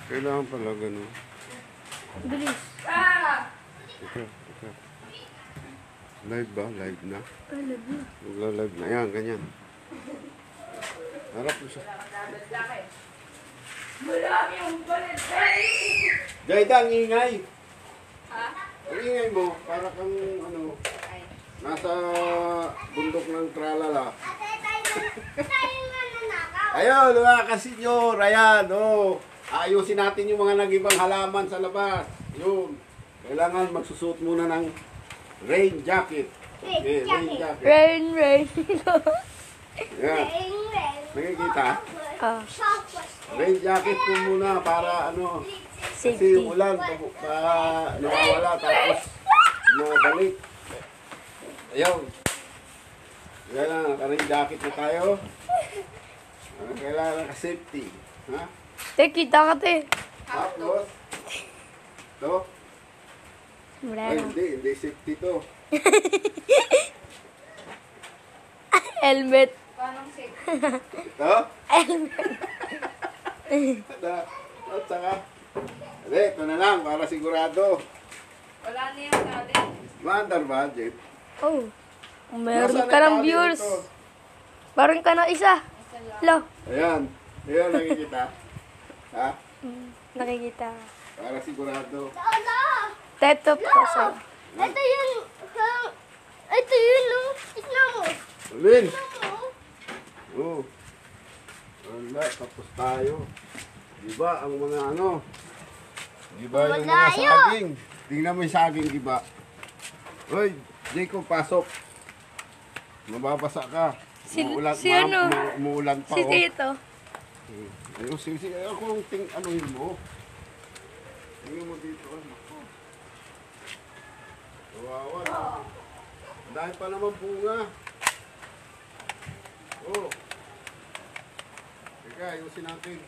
Kailangan pala ganun. Bilis. Teka. Live ba? Live na? Live na. Magla-live na. Ayan, ganyan. Harap mo siya. Jayda, ang ingay. Ang ingay mo, para kang nasa bundok ng tralala. Ayun, mga kasenyor, ayan, ayusin natin yung mga nag-ibang halaman sa labas. Yun. Kailangan magsusuot muna ng rain jacket. Okay, rain jacket. Rain. Ayan. Nakikita? Rain jacket ko muna para kasi Safety. yung ulan, nawawala tapos nabalik. Ayun. Kailangan naka-rain jacket na tayo. Kailangan naka-safety. Ha? Te, kita ka, te. Tapos, ito. Wala Ay, na. hindi safety to. Helmet. Ito? At saka, ito na lang para sigurado. Wala na yung galing. Under budget. Oh. Meron Nasaan ka ang ng tali viewers. nito? Parang ka na isa. Lo. Ayan. Ayan, nakikita. Ha? Nakikita. Para sigurado. Teto po sa. Ito yun. Ito yun, no? Tignan mo. Alin? Tignan mo. Oo. Wala, tapos tayo. Diba, ang mga diba yung mga Malayo. saging? Tingnan mo yung saging, diba? Hoy, Jacob, pasok. Mababasa ka. Umuulan, umuulan pa. Si Tito. Ayun, sige. Ayun kung anuhin mo. Tingnan mo dito. Ako. Kawawa. Dahil pa naman bunga. Oh. Teka, ayusin natin.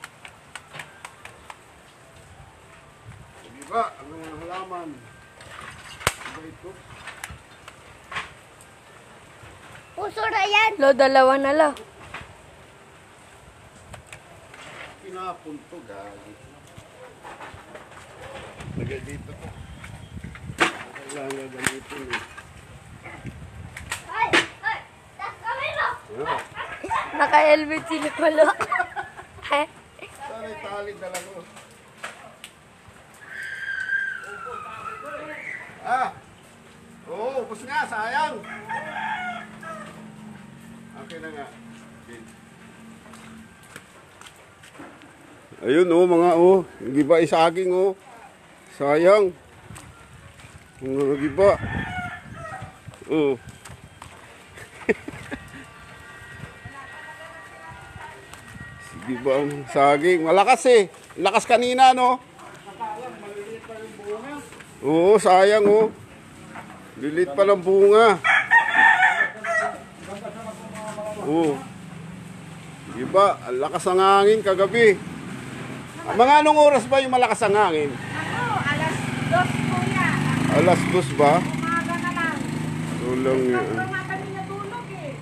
Diba, ang mga halaman. Diba ito? Puso na yan. Lo, dalawa na lo. Pinapunto, gagi. Lagay dito to. Kailangan gamitin eh. Ay! Tas kami mo. Ayan. Naka-helmet sila pala. Tali dala ko. Oo, ubos nga, sayang. Okay na nga. Ayun mga giba isaging sayang. Mga giba. Giba ang saging. Malakas eh. Lakas kanina no. Oo, sayang Lilit pa ng bunga. Diba? Ang lakas ng hangin kagabi. Mga anong oras ba yung malakas ang hangin? Alas 2 po yan. Alas 2 ba? Umaga na lang. Ulang yan. Wala kami natulog eh.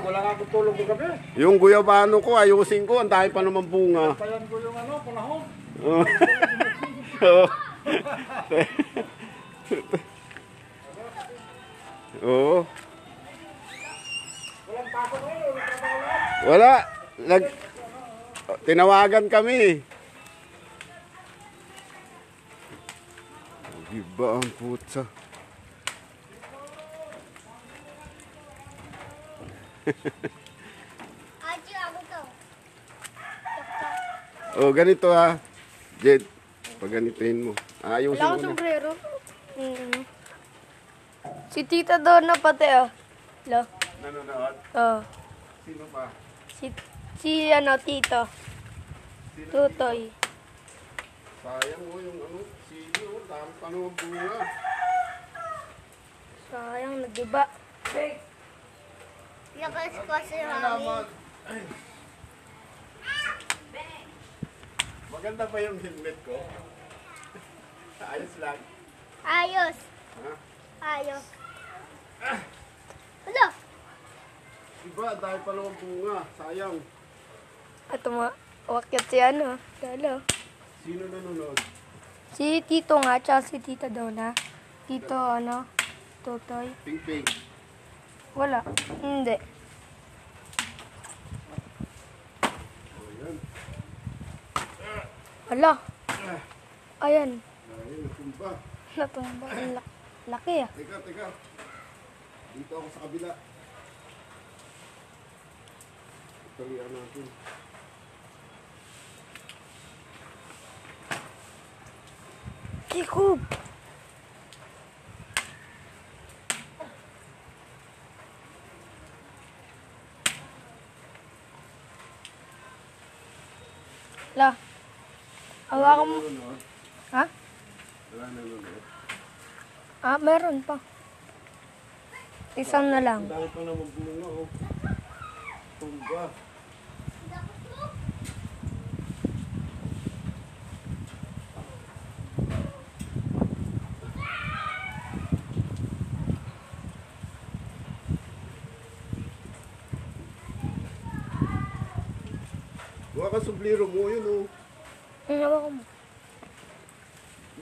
Wala nga akong tulog ng gabi. Yung guyabano ko, ayusin ko. Ang dami pa naman bunga. Payan ko yung panahon. Oo. Wala. Tinawagan kami. Iba ang putsa. Aji, ako to. Ganito Jed. Pag ganituin mo. Ayusin Wala mo akong na. sombrero. Si Tita doon na pati Lo. Nanonood? Sino pa? Si Tito. Sino? Tutoy. Sayang yung sili dami pa naman bunga. Sayang, nagiba. Lakas ko si Mami. Salamat. Ay. Maganda pa yung helmet ko. Ayos lang. Ayos. Ha? Ayos. Hala. Diba, dahil pa naman bunga. Sayang. Ito mo. Wakit si ano, lolo. Sino nanonood? Si Tito nga, tsaka si Tita Donna. Tito, ano, Totoy. Ping Ping. Wala. Hindi. Oh, yan. Wala. Ayan. Ayun, natumba. Natumba. Ang laki ah. Teka. Dito ako sa kabila. Talian natin. Kikob! La. Hawakan mo. Nanonood? Ha? Wala nanonood. Ah, meron pa. Isang na lang. Ang dami pa naman bunga, oh. Tumba. Buka ka subliro mo, yun, oh. Ang hawakan mo.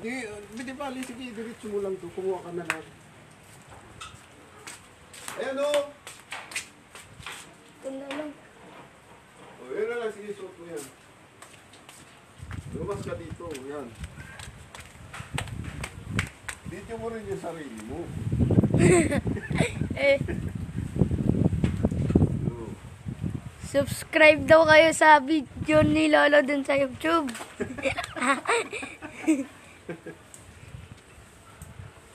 Hindi bali, sige, diretso mo lang to. Kumuha ka na lang. Ayan, oh. Ito na lang. O, yun na lang, sige, suot mo yan. Lumas ka dito, yan. Dito mo rin yung sarili mo. Eh, Oh. subscribe daw kayo sa video ni Lolo dun sa YouTube.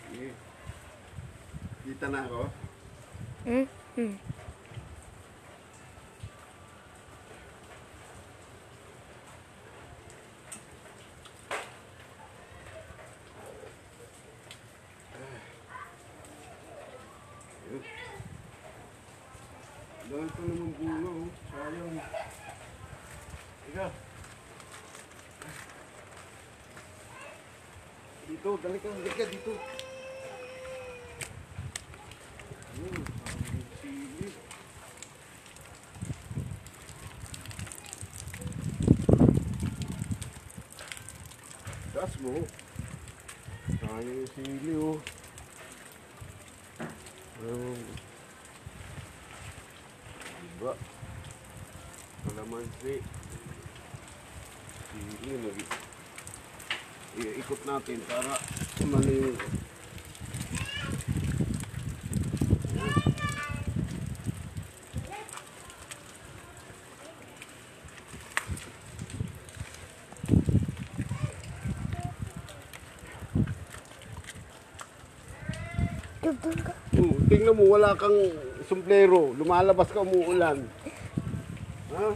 Sige. Kita na ako. Hmm? Dahil pa naman bunga, oh. Sayang. Ika. Dito, dali ka dito. Ang sili. Das mo. Sayang yung sili, oh. Diba? Kalamansi. Sili, ikot natin para malinig. Doon ka. Tingnan mo, wala kang sombrero. Lumalabas ka, umuulan. Ha?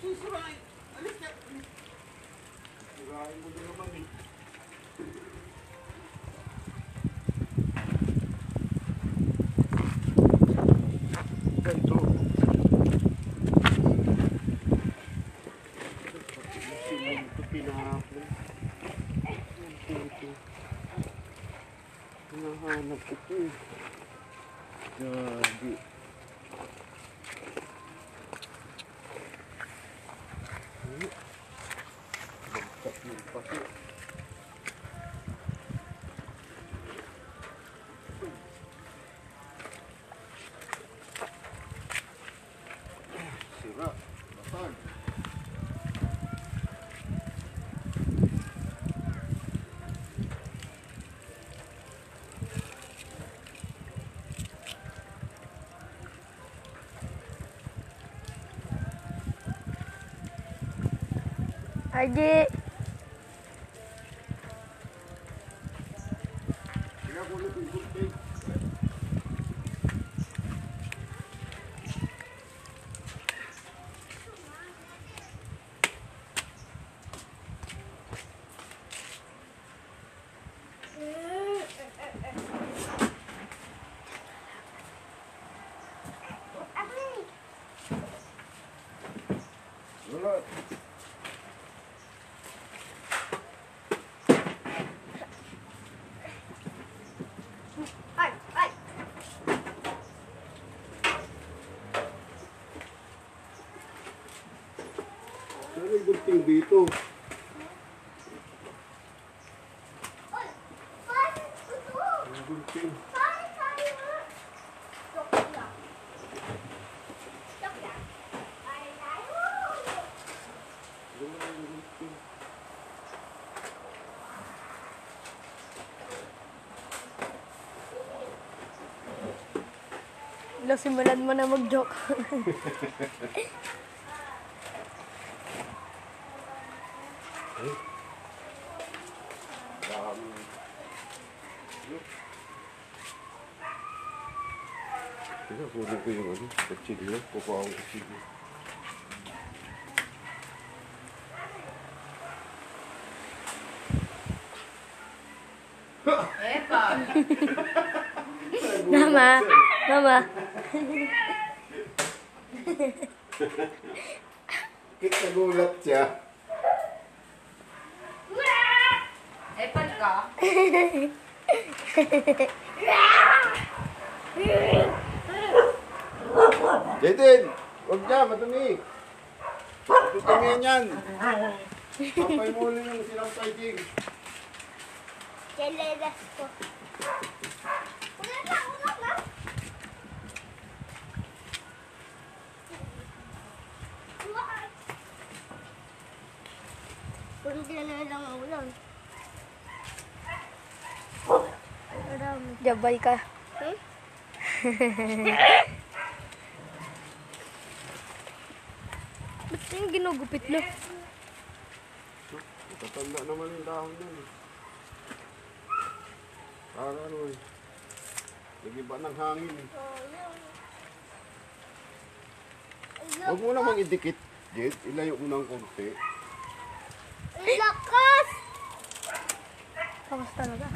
Sisirain. Alis ka. Sisirain mo din naman eh. Ganito. Simunto pinahapon. Ito. Hinahanap ko ito eh. Gagi. Bagtak yung paso. Sira. Basag. Adi. Kaya ko na yung tubig. Wala. gunting dito. Oy, paano ito? Ang gunting. Paano tayo? Stop lang. Stop lang. Paano tayo? Ang gunting. Lo, simulan mo na mag-joke. Dami. Teka, kunin ko yung ano, kutsilyo. Kukuha akong kutsilyo. Epa. Mama, mama. Nagulat siya. Epal ka. Jaden! Huwag niya, madumi. Matutumihan yan. Papay mo ulit yung sinampay, Jing. Kailangan ko. Ulan na, ulan na. Ulan. Kundi na lang ang ulan. Marami. Jabay ka. Hmm? Ba't yung ginugupit lo? Tatanda naman yung dahon yan. Para ano eh. Nagiba ng hangin eh. Huwag mo namang idikit, Jed. Ilayo mo ng konti. Ang lakas! Takas talaga.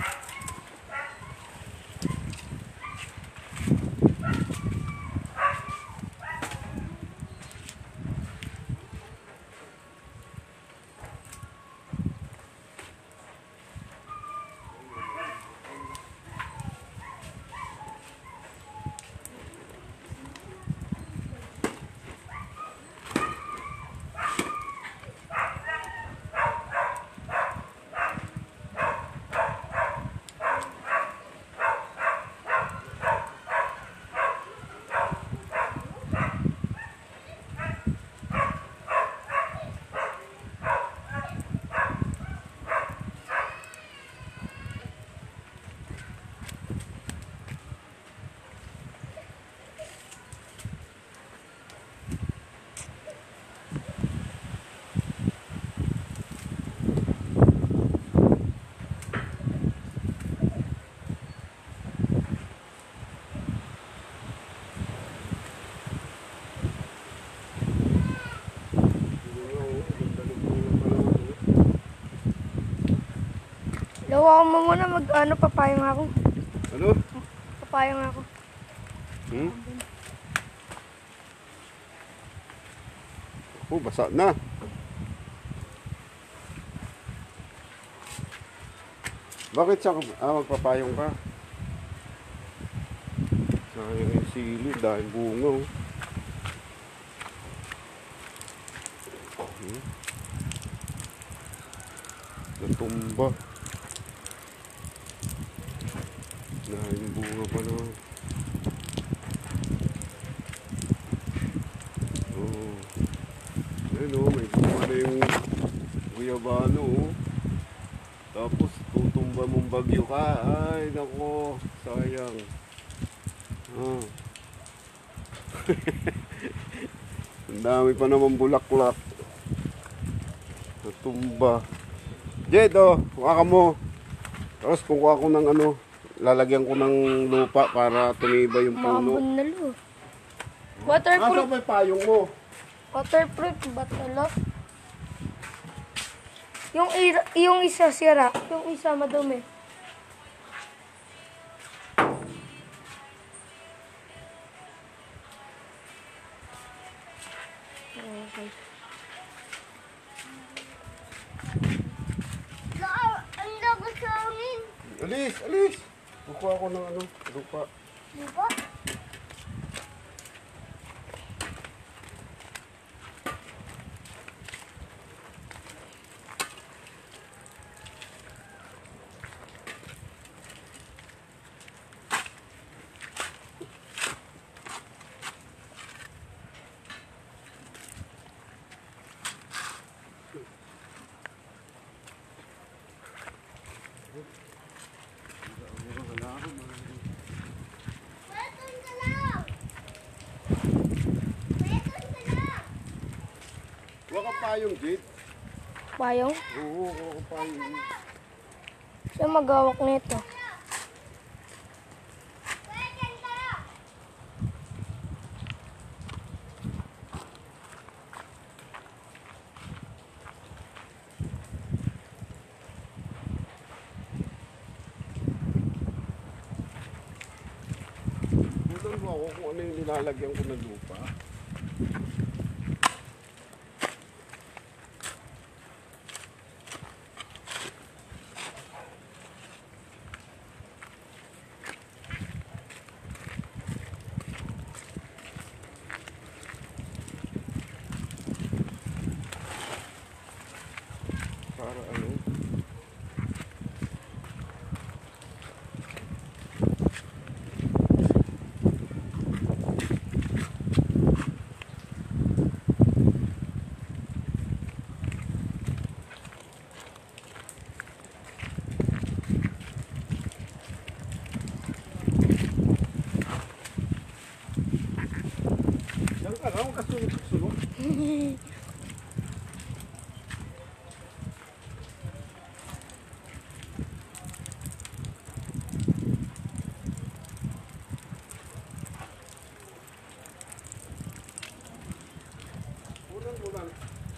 Lawa mo muna mag papayong ako. Ano? Papayong ako. Hmm? Oh, basa na. Bakit siya magpapayong ka? Sayang yung sili dahil bunga. Hmm? Natumba. Dahil bunga pa na. Oh. Ayun oh, may bunga na yung guyabano oh. Tapos tutumba mong bagyo ka. Ay, nako. Sayang. Ah. Ang dami pa naman bulaklak. Natumba. Jed, oh, kuha ka mo. Tapos kukuha ko ng ano, lalagyan ko ng lupa para tumibay yung puno. Mabon na lo. Asa Waterproof. may payong mo? Waterproof ba ito lo? Yung isa sira. Yung isa madumi. Okay. Ang lakas sa hangin. Alis, alis! Kukuha ko ng ano, lupa. Di ba? Welcome ka lang. Welcome ka lang. Waka pa yung gate. Payong? Oo, waka pa yung... Siya magawak nito. Welcome ka lang. Bulan mo ako kung ano yung nilalagyan ko ng lupa. Para ano? Yan ka lang, kasunod-sunod. Kunan mo lang.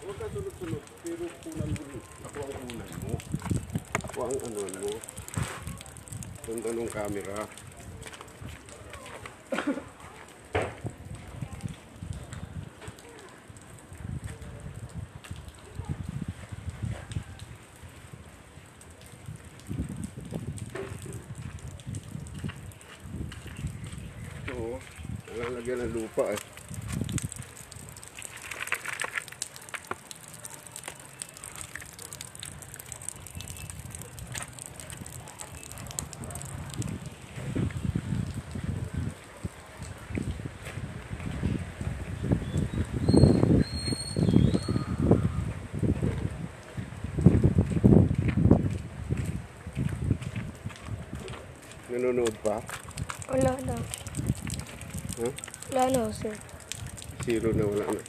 Huwag ka sunod-sunod. Pero kunan mo rin. Ako ang kunan mo. Ako ang ano mo. Ganda ng camera. Oo. Nalalagyan ng lupa eh. Nanonood pa? Wala na. Ha? Wala na, sir. Zero na, wala na.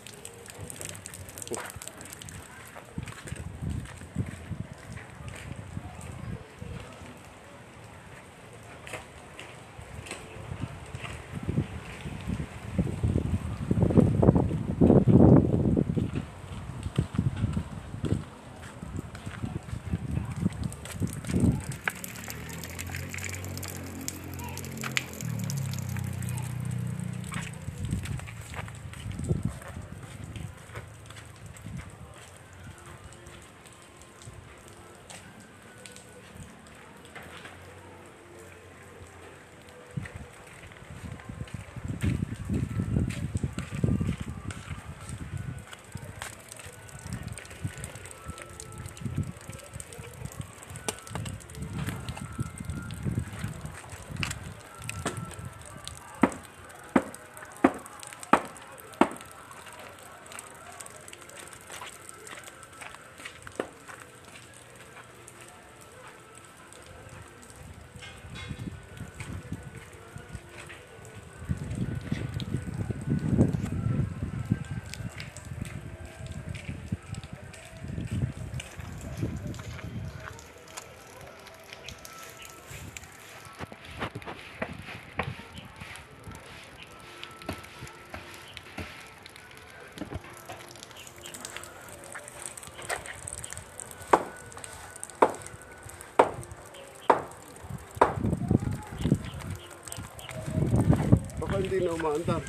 Baka hindi na umaandar.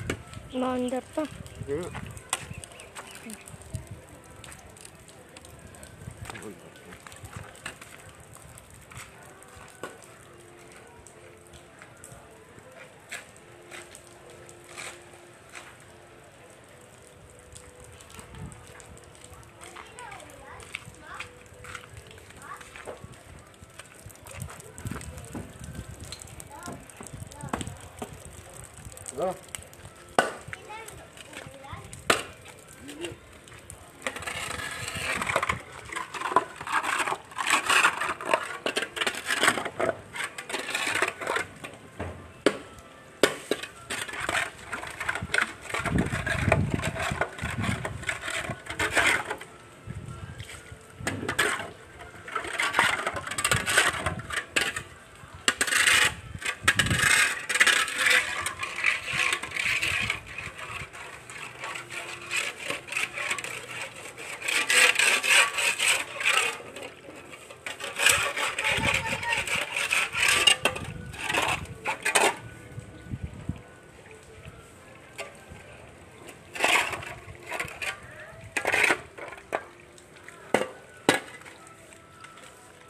Maandar pa. Kaya. Go.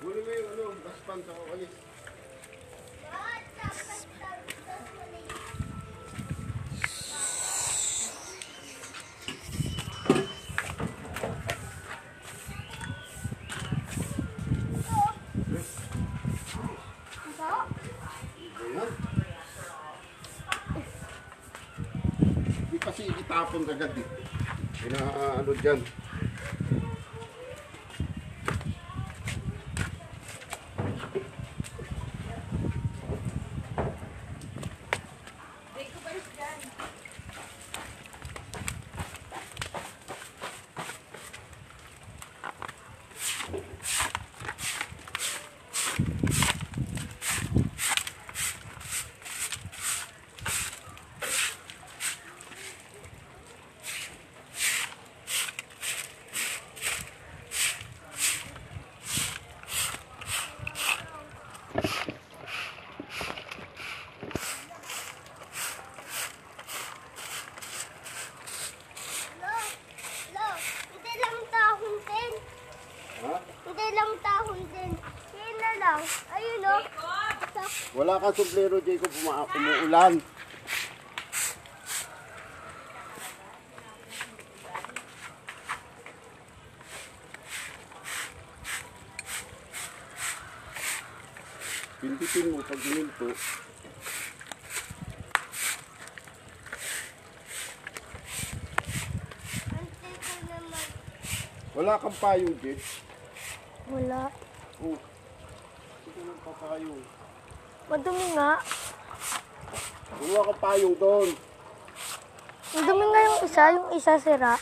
Huli mo yung ano, gaspan sa kawalis. Ayan. Hindi kasi itapon agad eh. Ano dyan. Break ko pa rin dyan. Hindi lang tahon din. Ha? Hindi lang tahon din. Yun na lang. Ayun o. Wala kang sombrero, Jacob. Umuulan. Pindutin mo pag hininto. Ante ko naman. Wala kang payong, Jed. Wala. Oh. Hindi nang papayong. Madumi nga. Wala kang payong doon. Madumi nga yung isa sira.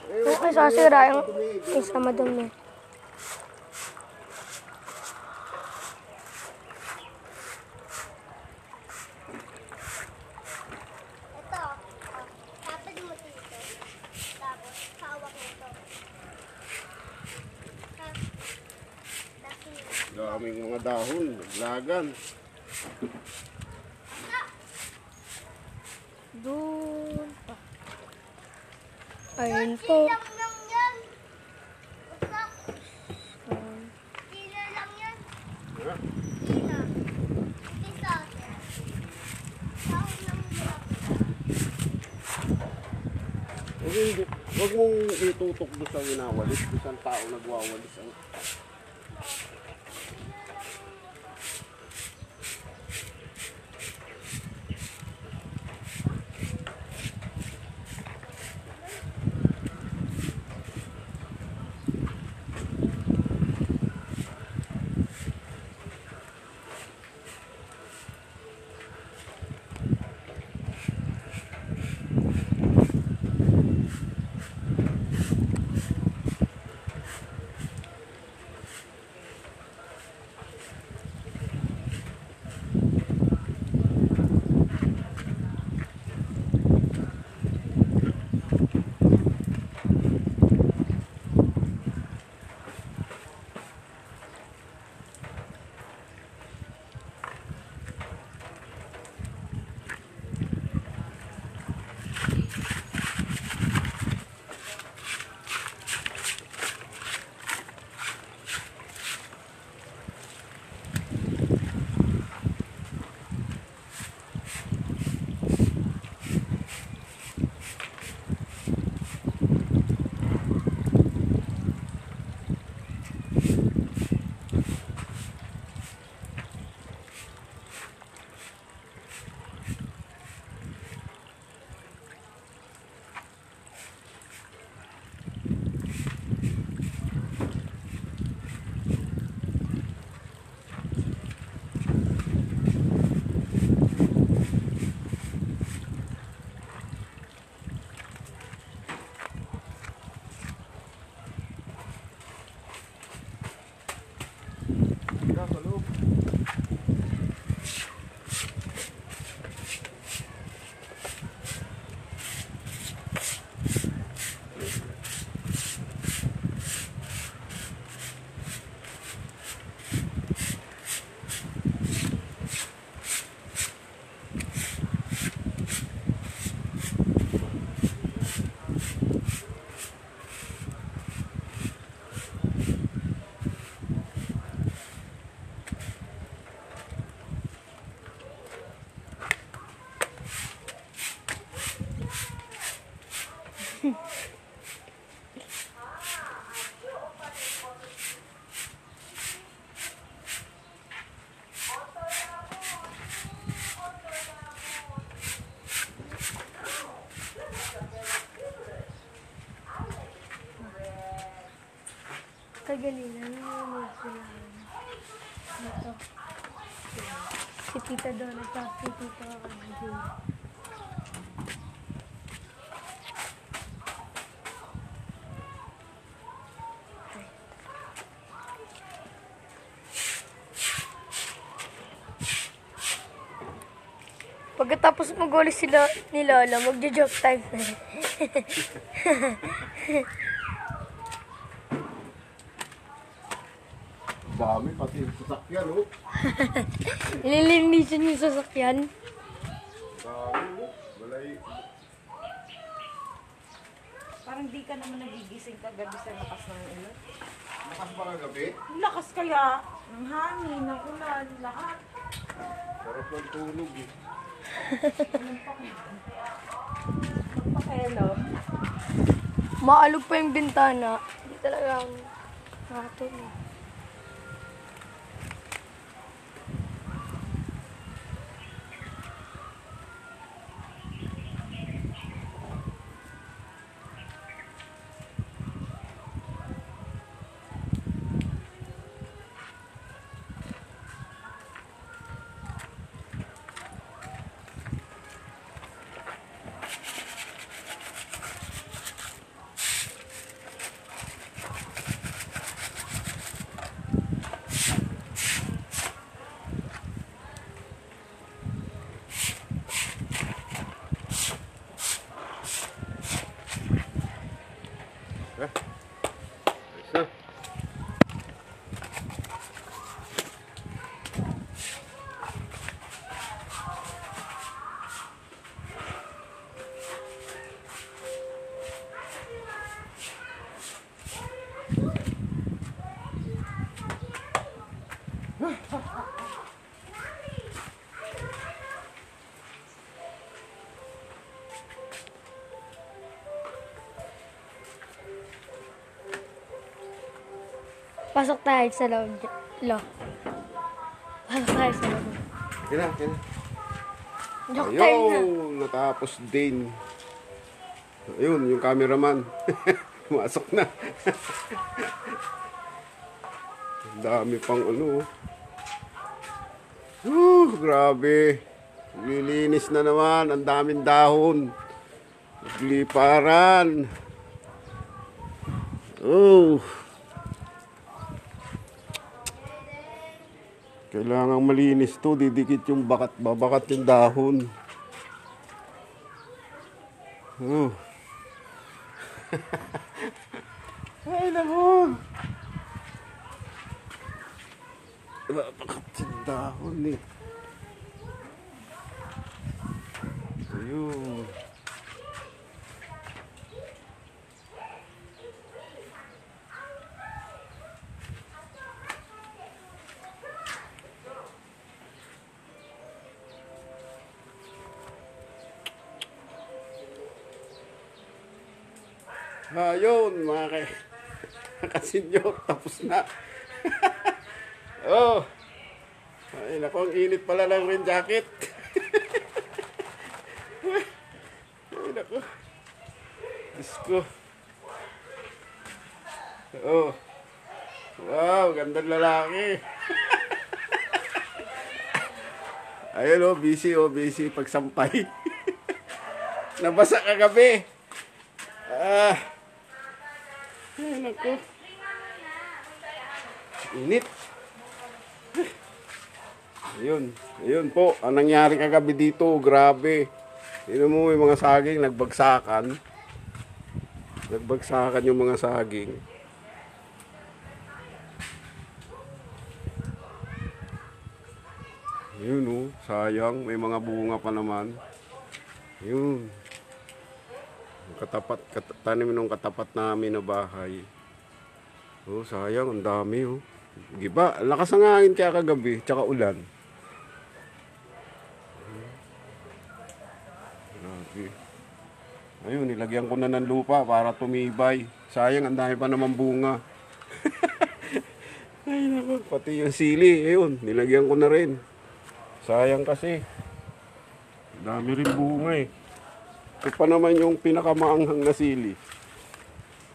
Yung isa sira, yung isa madumi. Ito. Tapos mo dito. Tapos hawak nito. Ha? Tapos Daming mga dahon. Lagan. Doon pa. Ayun po. lang yan. Basta. Kilo lang yan. Ha? Kilo. Hindi sa akin. Tahon lang nila. Huwag mong itutok doon sa winawalis. Doon sa tao nagwawalis. ganina. Nanonood sila. Ito. Si Tita doon at si Tita June. Pagkatapos mag-ulis sila ni Lola, magja-joke time na. Dami, pati yung sasakyan, oh. Nililinisan yung sasakyan. Dami, oh. Balay. Parang di ka naman nagigising kagabi sa lakas ng ulan. Lakas ba kagabi? Ang lakas kaya. Ang hangin, ang ulan, lahat. Sarap ng tulog, eh. Magpakialam. Maalog pa yung bintana. Hindi talaga ako nakatulog. Ayos na. Pasok tayo sa loob. Pasok tayo sa loob. Kina. Joke time na. Ayun, natapos din. Ayun, yung cameraman. Pumasok na. Ang dami pang ano. Grabe. Lilinis na naman. Ang daming dahon. Nagliparan. Oh. Kailangang malinis to, didikit yung babakat yung dahon. Oh. Ay, naku. Babakat yung dahon eh. Ayun. Ayun, mga kasinyor, tapos na. Oh. Ay, naku, ang init pala ng rain jacket. Ay, naku. Diyos ko. Oh. Wow, gandang lalaki. Ayun, oh, busy pagsampay. Nabasa kagabi. Ay, naku. Init. Ayun po, ang nangyari kagabi dito, grabe. Tingnan mo, yung mga saging, nagbagsakan. Nagbagsakan yung mga saging. Ayun oh, sayang, may mga bunga pa naman. Ayun. Tanim nung katapat namin na bahay. Oh, sayang, ang dami oh. Giba, lakas ng hangin kaya kagabi, tsaka ulan. Grabe. Ayun, nilagyan ko na ng lupa para tumibay. Sayang, ang dami pa naman bunga. Ay, naku, pati yung sili, ayun, nilagyan ko na rin. Sayang kasi. Dami rin bunga eh. Ito pa naman yung pinakamaanghang na sili.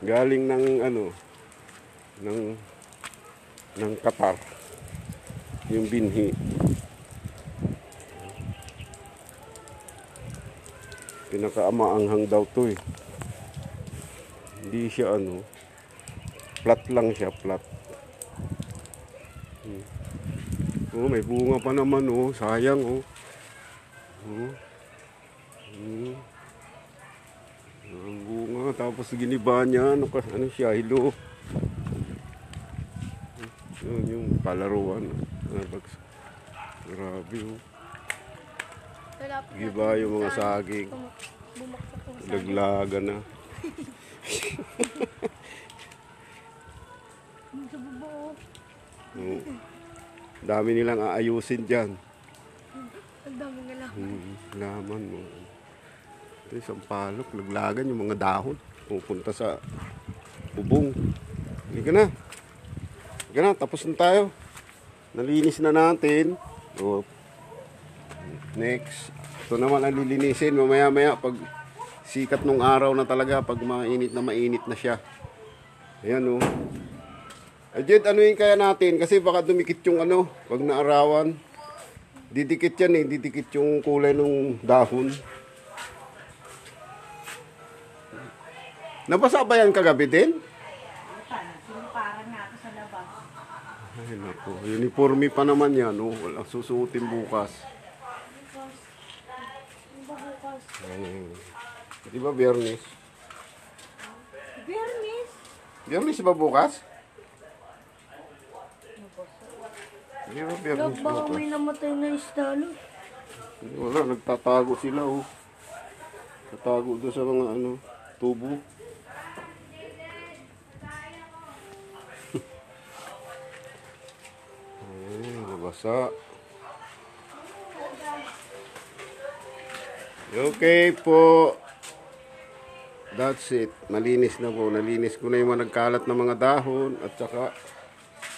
Galing ng ng Qatar. Yung binhi. Pinakaamaanghang daw to eh. Hindi siya ano, flat lang siya, flat. Oh, may bunga pa naman oh, sayang oh. Oh. Ang bunga, tapos giniba niya, ano siya, hilo. Yun, yung palaruan. Grabe oh. Giba yung mga saging. Bumaksak po sa Laglaga na. bubo. Oh. Dami nilang aayusin dyan. Ang dami nga lang. Laman mo. Ito isang palok, laglagan yung mga dahon. Pupunta sa bubong. Hindi ka na. Hindi ka na, tapos na tayo. Nalinis na natin. O, next. Ito naman ang lilinisin. Mamaya-maya pag sikat nung araw na talaga, pag mainit na siya. Ayan o. Jed, ano yung kaya natin? Kasi baka dumikit yung ano, pag naarawan. Didikit yan eh, didikit yung kulay ng dahon. Nabasa ba yan kagabi din? Parang nga ako sa labas. Ay naku, uniforme pa naman yan, oh. Walang susuotin bukas. Ay, di ba Biyernes? Biyernes? Biyernes ba bukas? Di ba Biyernes Baka bukas? may namatay na istalo. Wala, nagtatago sila, oh. Tatago doon sa mga ano, tubo. Ay, nabasa. Okay po. That's it. Malinis na po. Nalinis ko na yung mga nagkalat na mga dahon at saka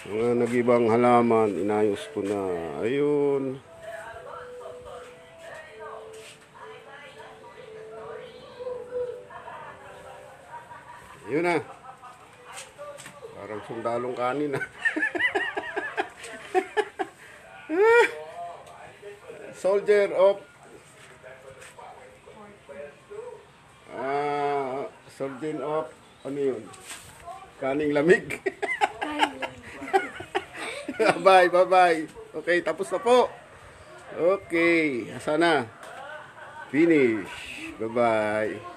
mga nag-ibang halaman. Inayos ko na. Ayun. Yun na. Parang sundalong kanin ah. Soldier of Soldier of ano yun? Kaning lamig. Bye. Okay, tapos na po. Okay, asa na? Finish. Bye-bye.